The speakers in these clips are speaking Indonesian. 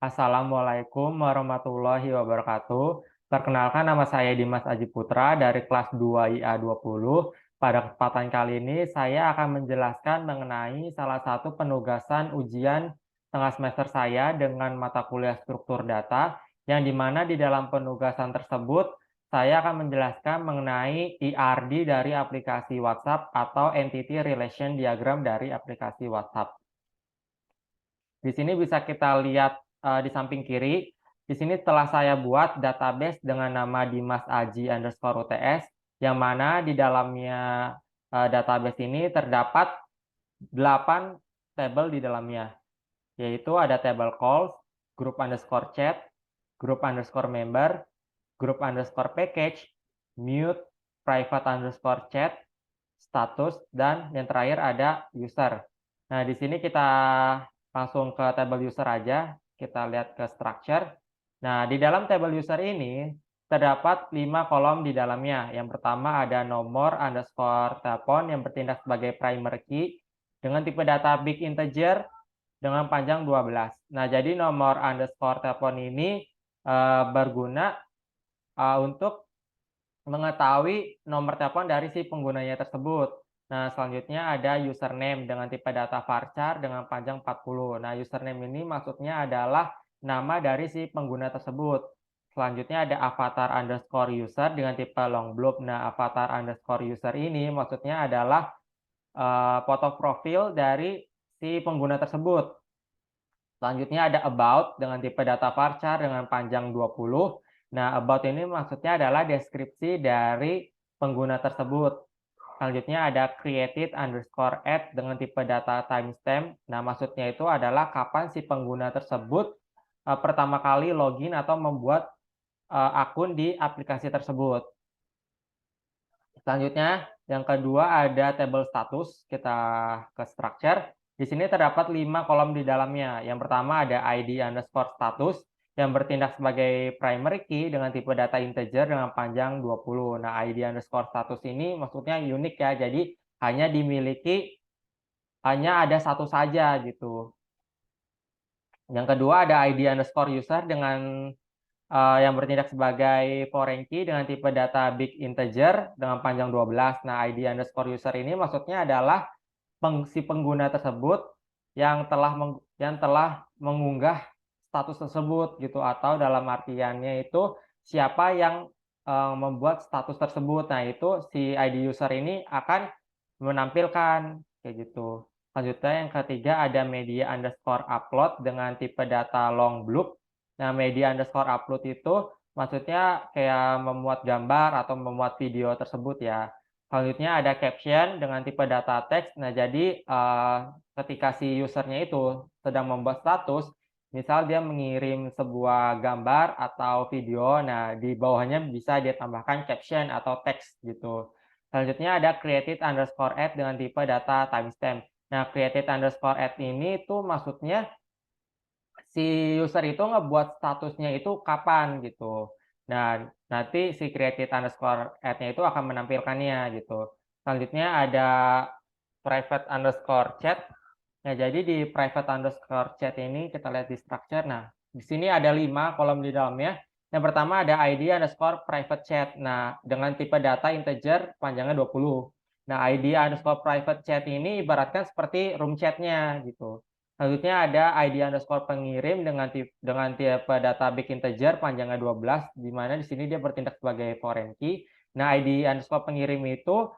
Assalamualaikum warahmatullahi wabarakatuh. Perkenalkan nama saya Dimas Aji Putra dari kelas 2 IA20. Pada kesempatan kali ini saya akan menjelaskan mengenai salah satu penugasan ujian tengah semester saya dengan mata kuliah struktur data, yang dimana di dalam penugasan tersebut saya akan menjelaskan mengenai ERD dari aplikasi WhatsApp atau Entity Relation Diagram dari aplikasi WhatsApp. Di sini bisa kita lihat di samping kiri. Di sini telah saya buat database dengan nama dimasaji_UTS, yang mana di dalamnya database ini terdapat 8 tabel di dalamnya, yaitu ada table calls, group_chat, group_member, group_package, mute, private_chat, status, dan yang terakhir ada user. Nah, di sini kita langsung ke table user aja, kita lihat ke structure. Nah, di dalam table user ini terdapat 5 kolom di dalamnya. Yang pertama ada nomor underscore telepon yang bertindak sebagai primary key dengan tipe data big integer dengan panjang 12. Nah, jadi nomor underscore telepon ini berguna untuk mengetahui nomor telepon dari si penggunanya tersebut. Nah, selanjutnya ada username dengan tipe data varchar dengan panjang 40. Nah, username ini maksudnya adalah nama dari si pengguna tersebut. Selanjutnya ada avatar_user dengan tipe long blob. Nah, avatar_user ini maksudnya adalah foto profil dari si pengguna tersebut. Selanjutnya ada about dengan tipe data varchar dengan panjang 20. Nah, about ini maksudnya adalah deskripsi dari pengguna tersebut. Selanjutnya ada created_add dengan tipe data timestamp. Nah, maksudnya itu adalah kapan si pengguna tersebut pertama kali login atau membuat akun di aplikasi tersebut. Selanjutnya, yang kedua ada table status. Kita ke structure. Di sini terdapat 5 kolom di dalamnya. Yang pertama ada ID_status yang bertindak sebagai primary key dengan tipe data integer dengan panjang 20. Nah, ID_status ini maksudnya unik ya. Jadi hanya ada satu saja gitu. Yang kedua ada ID_user dengan yang bertindak sebagai foreign key dengan tipe data big integer dengan panjang 12. Nah, ID_user ini maksudnya adalah si pengguna tersebut yang telah mengunggah status tersebut gitu, atau dalam artiannya itu siapa yang membuat status tersebut. Nah, itu si ID user ini akan menampilkan kayak gitu. Selanjutnya yang ketiga ada media_upload dengan tipe data long blob. Nah, media_upload itu maksudnya kayak memuat gambar atau memuat video tersebut ya. Selanjutnya ada caption dengan tipe data teks. Nah, jadi ketika si usernya itu sedang membuat status, misal dia mengirim sebuah gambar atau video, nah di bawahnya bisa dia tambahkan caption atau teks gitu. Selanjutnya ada created_add dengan tipe data timestamp. Nah, created_add ini tuh maksudnya si user itu ngebuat statusnya itu kapan gitu. Nah, nanti si created_add-nya itu akan menampilkannya gitu. Selanjutnya ada private_chat. Nah, jadi di private_chat ini kita lihat di structure. Nah, di sini ada 5 kolom di dalamnya. Yang pertama ada ID_private chat. Nah, dengan tipe data integer panjangnya 20. Nah, ID_private chat ini ibaratkan seperti room chat-nya gitu. Selanjutnya ada ID_pengirim dengan tipe data big integer panjangnya 12, di mana di sini dia bertindak sebagai foreign key. Nah, ID_pengirim itu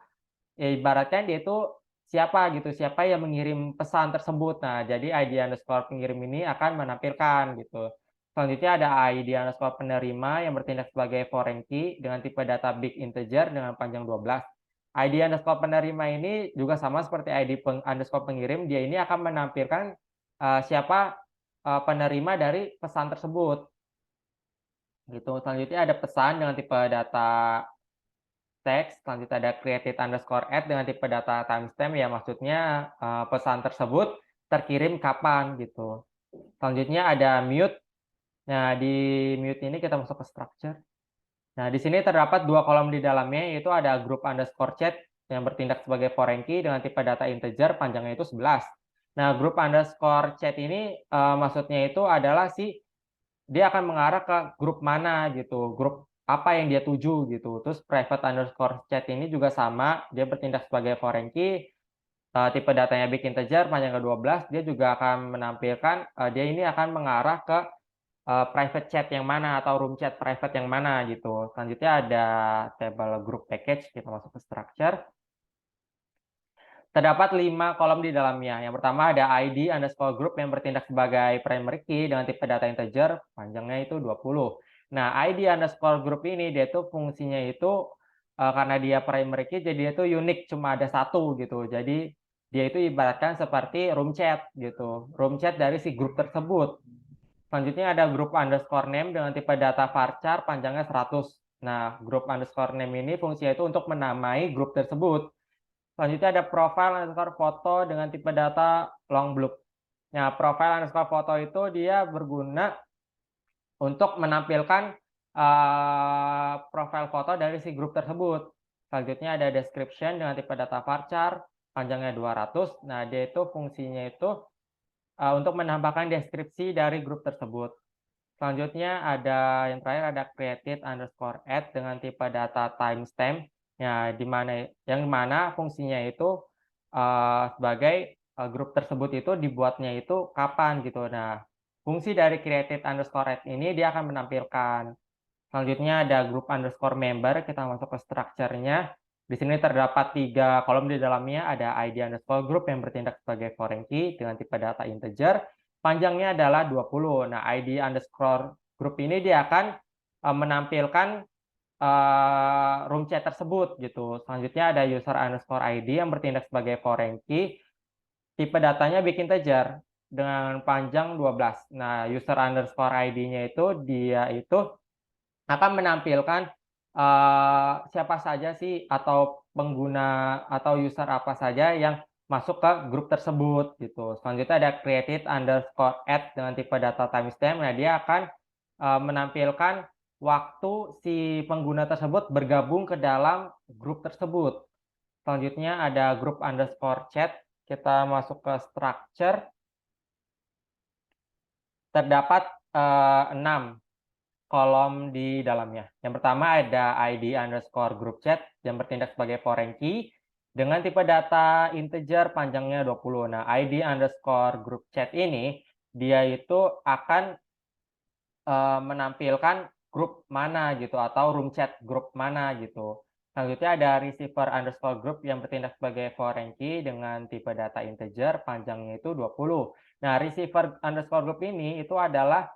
ya ibaratnya dia itu siapa gitu, siapa yang mengirim pesan tersebut. Nah, jadi ID_pengirim ini akan menampilkan gitu. Selanjutnya ada ID_penerima yang bertindak sebagai foreign key dengan tipe data big integer dengan panjang 12. ID_penerima ini juga sama seperti ID_pengirim, dia ini akan menampilkan siapa penerima dari pesan tersebut. Gitu. Selanjutnya ada pesan dengan tipe data teks. Selanjutnya ada created_add dengan tipe data timestamp, ya maksudnya pesan tersebut terkirim kapan gitu. Selanjutnya ada mute. Nah, di mute ini kita masuk ke structure. Nah, di sini terdapat 2 kolom di dalamnya, yaitu ada group_chat yang bertindak sebagai foreign key dengan tipe data integer panjangnya itu 11. Nah, group_chat ini maksudnya itu adalah si dia akan mengarah ke grup mana gitu, grup apa yang dia tuju gitu. Terus private underscore chat ini juga sama, dia bertindak sebagai foreign key, tipe datanya big integer, panjangnya 12, dia juga akan menampilkan, dia ini akan mengarah ke private chat yang mana atau room chat private yang mana gitu. Selanjutnya ada table group package, kita masuk ke structure. Terdapat 5 kolom di dalamnya. Yang pertama ada ID underscore group yang bertindak sebagai primary key dengan tipe data integer, panjangnya itu 20. Nah, ID underscore group ini dia itu fungsinya itu karena dia primary key, jadi dia itu unik, cuma ada satu gitu. Jadi dia itu ibaratkan seperti room chat gitu, room chat dari si grup tersebut. Selanjutnya ada group underscore name dengan tipe data varchar, panjangnya 100. Nah, group underscore name ini fungsinya itu untuk menamai grup tersebut. Selanjutnya ada profile underscore foto dengan tipe data long block. Nah, profile underscore foto itu dia berguna untuk menampilkan profile foto dari si grup tersebut. Selanjutnya ada description dengan tipe data varchar, panjangnya 200. Nah, dia itu fungsinya itu untuk menambahkan deskripsi dari grup tersebut. Selanjutnya ada yang terakhir ada created underscore add dengan tipe data timestamp. Ya, yang mana fungsinya itu sebagai grup tersebut itu dibuatnya itu kapan gitu. Nah, fungsi dari created underscore add ini dia akan menampilkan. Selanjutnya ada group underscore member, kita masuk ke structure-nya. Di sini terdapat 3 kolom di dalamnya, ada ID underscore group yang bertindak sebagai foreign key dengan tipe data integer, panjangnya adalah 20. Nah, ID underscore group ini dia akan menampilkan room chat tersebut gitu. Selanjutnya ada user underscore ID yang bertindak sebagai foreign key, tipe datanya big integer dengan panjang 12. Nah, user underscore ID-nya itu dia itu akan menampilkan siapa saja sih atau pengguna atau user apa saja yang masuk ke grup tersebut gitu. Selanjutnya ada created underscore add dengan tipe data timestamp. Nah, dia akan menampilkan waktu si pengguna tersebut bergabung ke dalam grup tersebut. Selanjutnya ada group underscore chat. Kita masuk ke structure. Terdapat 6 kolom di dalamnya. Yang pertama ada ID underscore group chat yang bertindak sebagai foreign key dengan tipe data integer panjangnya 20. Nah, ID underscore group chat ini dia itu akan menampilkan grup mana gitu atau room chat grup mana gitu. Selanjutnya ada receiver underscore group yang bertindak sebagai foreign key dengan tipe data integer panjangnya itu 20. Nah, receiver underscore group ini itu adalah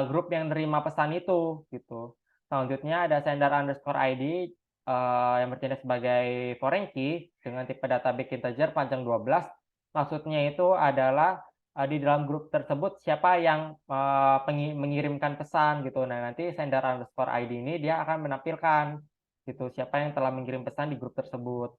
grup yang nerima pesan itu gitu. Selanjutnya ada sender underscore ID yang bertindak sebagai foreign key dengan tipe data big integer panjang 12. Maksudnya itu adalah di dalam grup tersebut siapa yang mengirimkan pesan gitu. Nah, nanti sender underscore ID ini dia akan menampilkan gitu siapa yang telah mengirim pesan di grup tersebut.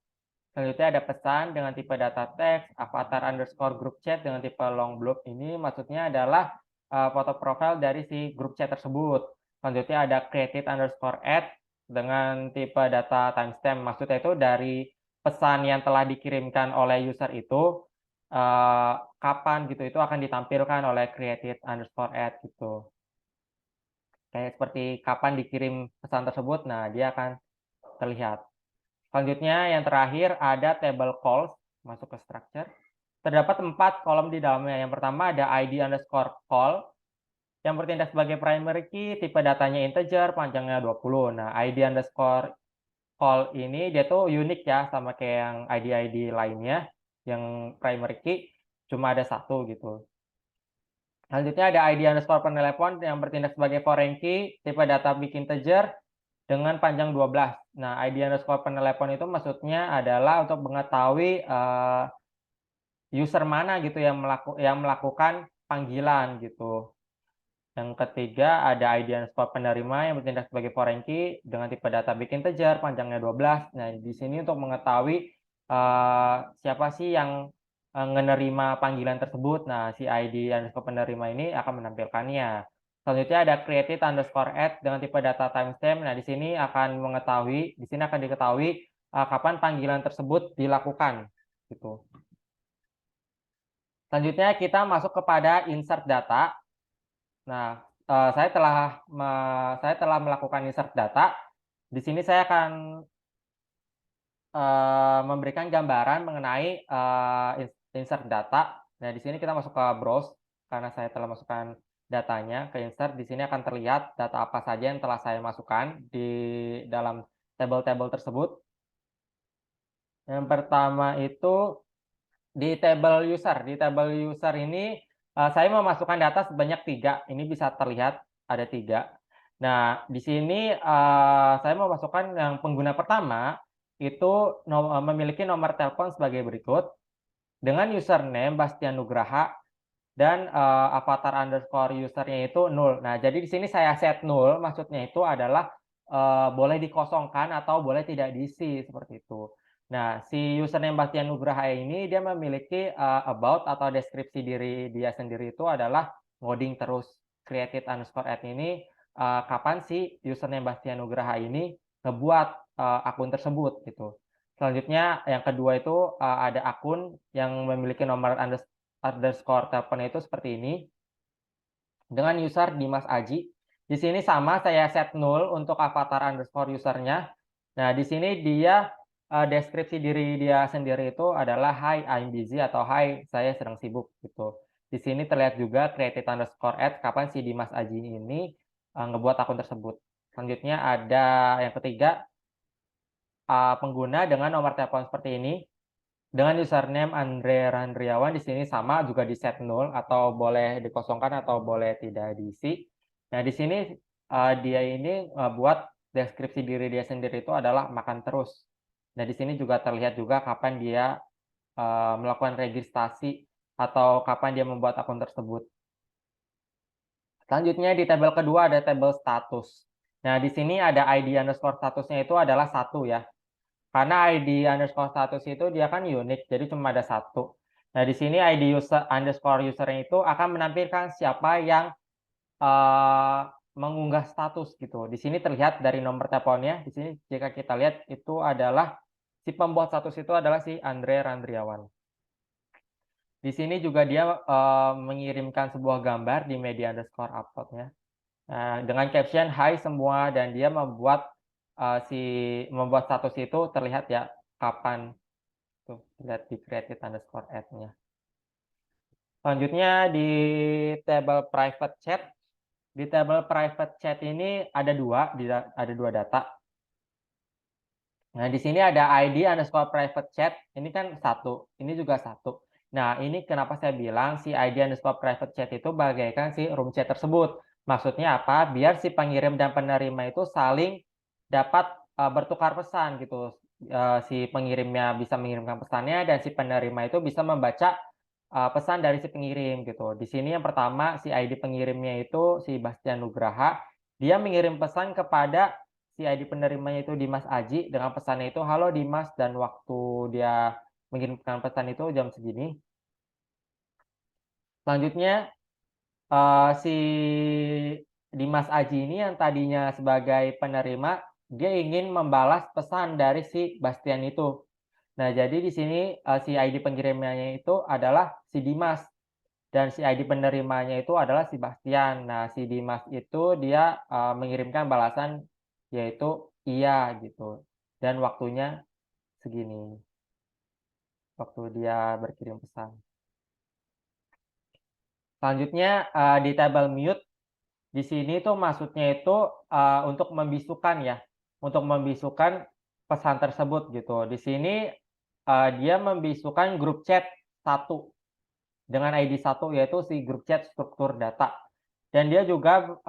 Selanjutnya ada pesan dengan tipe data teks, avatar underscore group chat dengan tipe long blob ini maksudnya adalah foto profil dari si grup chat tersebut. Selanjutnya ada created underscore add dengan tipe data timestamp. Maksudnya itu dari pesan yang telah dikirimkan oleh user itu kapan gitu itu akan ditampilkan oleh created underscore add gitu. Kayak seperti kapan dikirim pesan tersebut, nah dia akan terlihat. Selanjutnya yang terakhir ada table calls, masuk ke structure. Terdapat 4 kolom di dalamnya. Yang pertama ada ID underscore call yang bertindak sebagai primary key, tipe datanya integer, panjangnya 20. Nah, ID underscore call ini dia tuh unik ya, sama kayak yang ID-ID lainnya, yang primary key, cuma ada satu gitu. Selanjutnya ada ID underscore penelepon yang bertindak sebagai foreign key, tipe data big integer, dengan panjang 12. Nah, ID underscore penelepon itu maksudnya adalah untuk mengetahui user mana gitu yang melakukan panggilan gitu. Yang ketiga ada ID underscore penerima yang bertindak sebagai foreign key dengan tipe data big integer panjangnya 12. Nah, di sini untuk mengetahui siapa sih yang menerima panggilan tersebut. Nah, si ID underscore penerima ini akan menampilkannya. Selanjutnya ada created underscore add dengan tipe data timestamp. Nah, di sini akan diketahui kapan panggilan tersebut dilakukan gitu. Selanjutnya kita masuk kepada insert data. Nah, saya telah melakukan insert data. Di sini saya akan memberikan gambaran mengenai insert data. Nah, di sini kita masuk ke browse karena saya telah masukkan datanya ke insert. Di sini akan terlihat data apa saja yang telah saya masukkan di dalam tabel-tabel tersebut. Yang pertama itu di tabel user. Di tabel user ini saya memasukkan data sebanyak 3. Ini bisa terlihat ada 3. Nah, di sini saya memasukkan yang pengguna pertama itu memiliki nomor telepon sebagai berikut dengan username Bastian Nugraha dan avatar underscore usernya itu 0. Nah, jadi di sini saya set 0, maksudnya itu adalah boleh dikosongkan atau boleh tidak diisi seperti itu. Nah, si username Bastian Nugraha ini dia memiliki about atau deskripsi diri dia sendiri itu adalah ngoding terus. Created underscore add ini kapan si username Bastian Nugraha ini ngebuat akun tersebut gitu. Selanjutnya yang kedua itu ada akun yang memiliki nomor underscore telepon itu seperti ini dengan user Dimas Aji. Di sini sama saya set 0 untuk avatar underscore usernya. Nah, di sini dia deskripsi diri dia sendiri itu adalah hi I'm busy atau hi saya sedang sibuk gitu. Di sini terlihat juga created underscore add kapan si Dimas Aji ini ngebuat akun tersebut. Selanjutnya ada yang ketiga pengguna dengan nomor telepon seperti ini. Dengan username Andre Randriawan di sini sama juga di set 0 atau boleh dikosongkan atau boleh tidak diisi. Nah, di sini dia ini buat deskripsi diri dia sendiri itu adalah makan terus. Nah, di sini juga terlihat juga kapan dia melakukan registrasi atau kapan dia membuat akun tersebut. Selanjutnya di tabel kedua ada tabel status. Nah, di sini ada ID underscore statusnya itu adalah 1 ya. Karena ID underscore status itu dia kan unik, jadi cuma ada 1. Nah, di sini ID underscore usernya itu akan menampilkan siapa yang mengunggah status gitu. Di sini terlihat dari nomor teleponnya. Di sini jika kita lihat itu adalah si pembuat status itu adalah si Andre Randriawan. Di sini juga dia mengirimkan sebuah gambar di media underscore upload-nya. Dengan caption "Hai semua" dan dia membuat membuat status itu terlihat ya kapan tuh lihat di created underscore add-nya. Selanjutnya di tabel private chat. Di tabel private chat ini ada dua data. Nah, di sini ada ID underscore private chat. Ini kan 1, ini juga 1. Nah, ini kenapa saya bilang si ID underscore private chat itu bagaikan si room chat tersebut. Maksudnya apa? Biar si pengirim dan penerima itu saling dapat bertukar pesan gitu. Si pengirimnya bisa mengirimkan pesannya dan si penerima itu bisa membaca pesan dari si pengirim gitu. Di sini yang pertama si ID pengirimnya itu si Bastian Nugraha. Dia mengirim pesan kepada si ID penerimanya itu Dimas Aji dengan pesannya itu, "Halo Dimas," dan waktu dia mengirimkan pesan itu jam segini. Selanjutnya, si Dimas Aji ini yang tadinya sebagai penerima, dia ingin membalas pesan dari si Bastian itu. Nah, jadi di sini, si ID pengirimnya itu adalah si Dimas dan si ID penerimanya itu adalah si Bastian. Nah, si Dimas itu dia, mengirimkan balasan yaitu "iya" gitu, dan waktunya segini, waktu dia berkirim pesan. Selanjutnya, di tabel mute, di sini tuh maksudnya itu, untuk membisukan ya, untuk membisukan pesan tersebut gitu. Di sini, dia membisukan grup chat 1 dengan ID 1 yaitu si grup chat struktur data. Dan dia juga,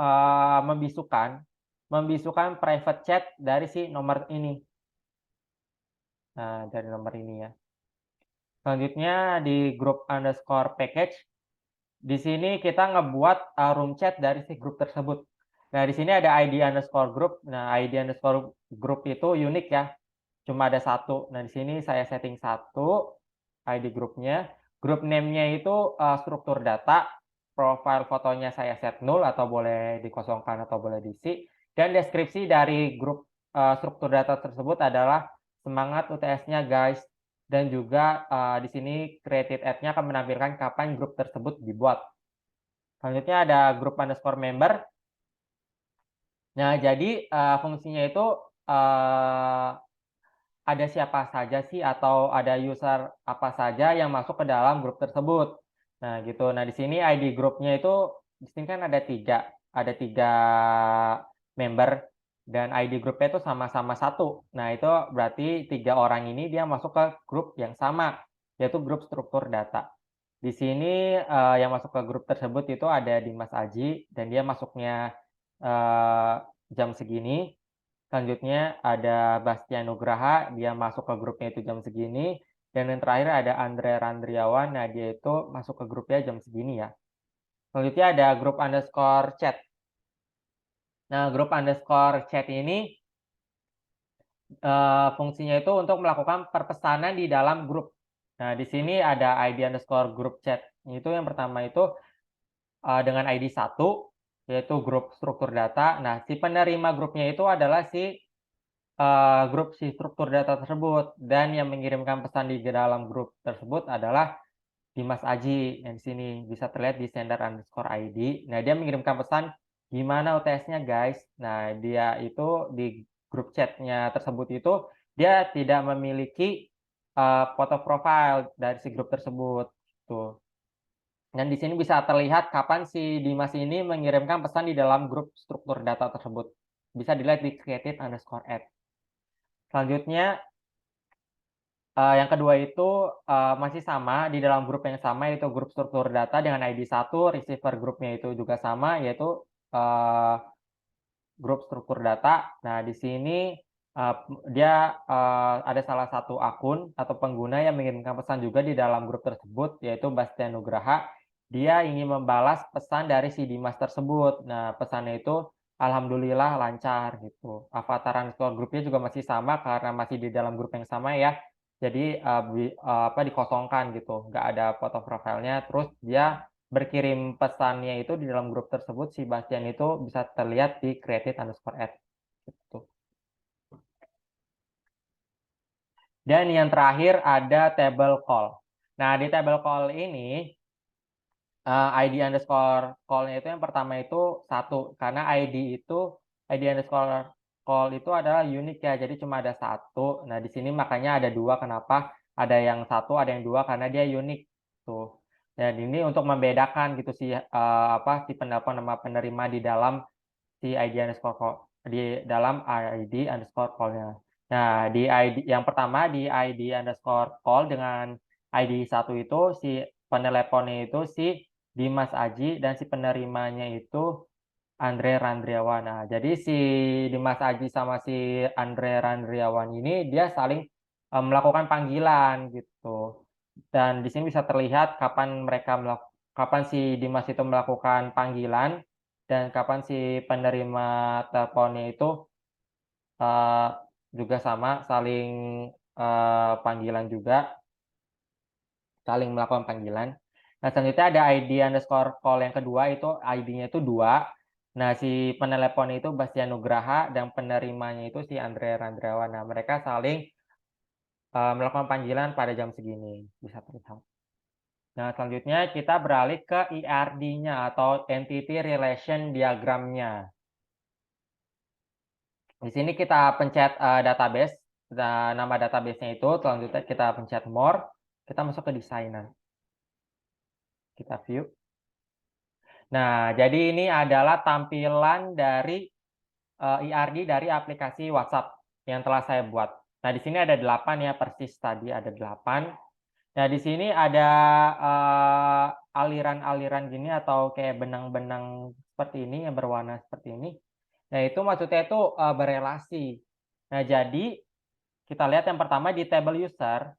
membisukan private chat dari si nomor ini. Nah, dari nomor ini ya. Selanjutnya di grup underscore package, di sini kita ngebuat room chat dari si grup tersebut. Nah, di sini ada ID underscore group. Nah, ID underscore group itu unik ya, cuma ada 1. Nah, di sini saya setting 1 ID grupnya. Grup name-nya itu struktur data. Profile fotonya saya set 0 atau boleh dikosongkan atau boleh diisi. Dan deskripsi dari grup struktur data tersebut adalah semangat UTS-nya guys. Dan juga di sini created add-nya akan menampilkan kapan grup tersebut dibuat. Selanjutnya ada grup underscore member. Nah, jadi fungsinya itu ada siapa saja sih atau ada user apa saja yang masuk ke dalam grup tersebut. Nah, gitu. Nah, di sini ID grupnya itu di sini kan ada tiga member dan ID grupnya itu sama-sama satu. Nah, itu berarti 3 orang ini dia masuk ke grup yang sama, yaitu grup struktur data. Di sini yang masuk ke grup tersebut itu ada Dimas Aji dan dia masuknya jam segini. Selanjutnya ada Bastian Nugraha, dia masuk ke grupnya itu jam segini. Dan yang terakhir ada Andre Randriawan, nah dia itu masuk ke grupnya jam segini ya. Selanjutnya ada grup underscore chat. Nah, grup underscore chat ini fungsinya itu untuk melakukan perpesanan di dalam grup. Nah, di sini ada ID underscore grup chat. Itu yang pertama itu dengan ID 1, yaitu grup struktur data. Nah, si penerima grupnya itu adalah grup si struktur data tersebut. Dan yang mengirimkan pesan di dalam grup tersebut adalah Dimas Aji. Yang di sini bisa terlihat di sender underscore ID. Nah, dia mengirimkan pesan, gimana UTS-nya guys? Nah, dia itu di grup chatnya tersebut itu, dia tidak memiliki foto profile dari si grup tersebut. Tuh. Dan di sini bisa terlihat kapan si Dimas ini mengirimkan pesan di dalam grup struktur data tersebut. Bisa dilihat di created_add. Selanjutnya, yang kedua itu masih sama di dalam grup yang sama, yaitu grup struktur data dengan ID 1, receiver grupnya itu juga sama, yaitu grup struktur data. Nah, di sini dia ada salah satu akun atau pengguna yang mengirimkan pesan juga di dalam grup tersebut, yaitu Bastian Nugraha. Dia ingin membalas pesan dari si Dimas tersebut. Nah, pesannya itu alhamdulillah lancar gitu. Avatar underscore grupnya juga masih sama karena masih di dalam grup yang sama ya. Jadi dikosongkan gitu, nggak ada foto profilnya. Terus dia berkirim pesannya itu di dalam grup tersebut, si Bastian itu bisa terlihat di created_add gitu. Dan yang terakhir ada table call. Nah, di table call ini ID underscore call-nya itu yang pertama itu 1, karena ID underscore call itu adalah unik ya, jadi cuma ada 1. Nah, di sini makanya ada 2, kenapa ada yang 1, ada yang 2, karena dia unik tuh. Dan ini untuk membedakan gitu si si penelpon sama penerima di dalam si ID underscore call, di dalam ID underscore call-nya. Nah, di ID yang pertama di ID underscore call dengan ID 1 itu si peneleponnya itu si Dimas Aji dan si penerimanya itu Andre Randriawan. Nah, jadi si Dimas Aji sama si Andre Randriawan ini dia saling melakukan panggilan gitu. Dan di sini bisa terlihat kapan si Dimas itu melakukan panggilan dan kapan si penerima teleponnya itu uh, juga sama saling panggilan juga, saling melakukan panggilan. Nah, selanjutnya ada ID underscore call yang kedua, itu ID-nya itu 2. Nah, si penelepon itu Bastian Nugraha dan penerimanya itu si Andre Randrawan. Nah, mereka saling melakukan panggilan pada jam segini, bisa terlihat. Nah, selanjutnya kita beralih ke IRD-nya atau Entity Relation Diagram-nya. Di sini kita pencet database, nama database-nya itu, selanjutnya kita pencet More, kita masuk ke Designer. Kita view. Nah, jadi ini adalah tampilan dari IRD dari aplikasi WhatsApp yang telah saya buat. Nah, di sini ada 8 ya, persis tadi ada 8. Nah, di sini ada aliran-aliran gini atau kayak benang-benang seperti ini yang berwarna seperti ini. Nah, itu maksudnya itu berelasi. Nah, jadi kita lihat yang pertama di table user.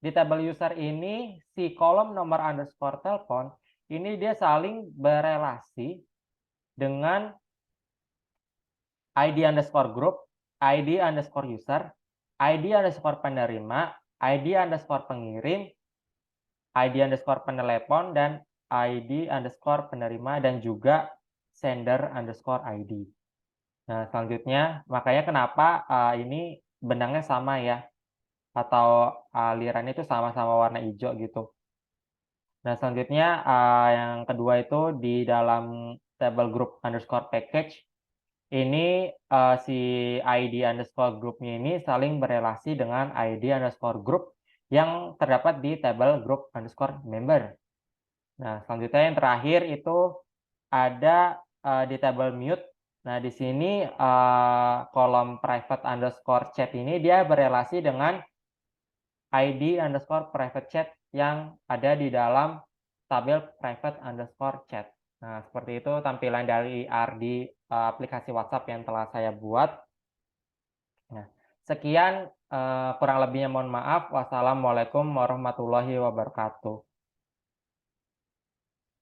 Di table user ini si kolom nomor underscore telepon ini dia saling berelasi dengan ID underscore group, ID underscore user, ID underscore penerima, ID underscore pengirim, ID underscore penelepon, dan ID underscore penerima, dan juga sender underscore ID. Nah, selanjutnya, makanya kenapa ini benangnya sama ya, atau alirannya itu sama-sama warna hijau gitu. Nah, selanjutnya yang kedua itu di dalam tabel group underscore package ini si ID underscore grupnya ini saling berelasi dengan ID underscore group yang terdapat di tabel group underscore member. Nah, selanjutnya yang terakhir itu ada di tabel mute. Nah, di sini kolom private underscore chat ini dia berelasi dengan ID underscore private chat yang ada di dalam tabel private underscore chat. Nah, seperti itu tampilan dari IR di aplikasi WhatsApp yang telah saya buat. Nah, sekian kurang lebihnya mohon maaf. Wassalamualaikum warahmatullahi wabarakatuh.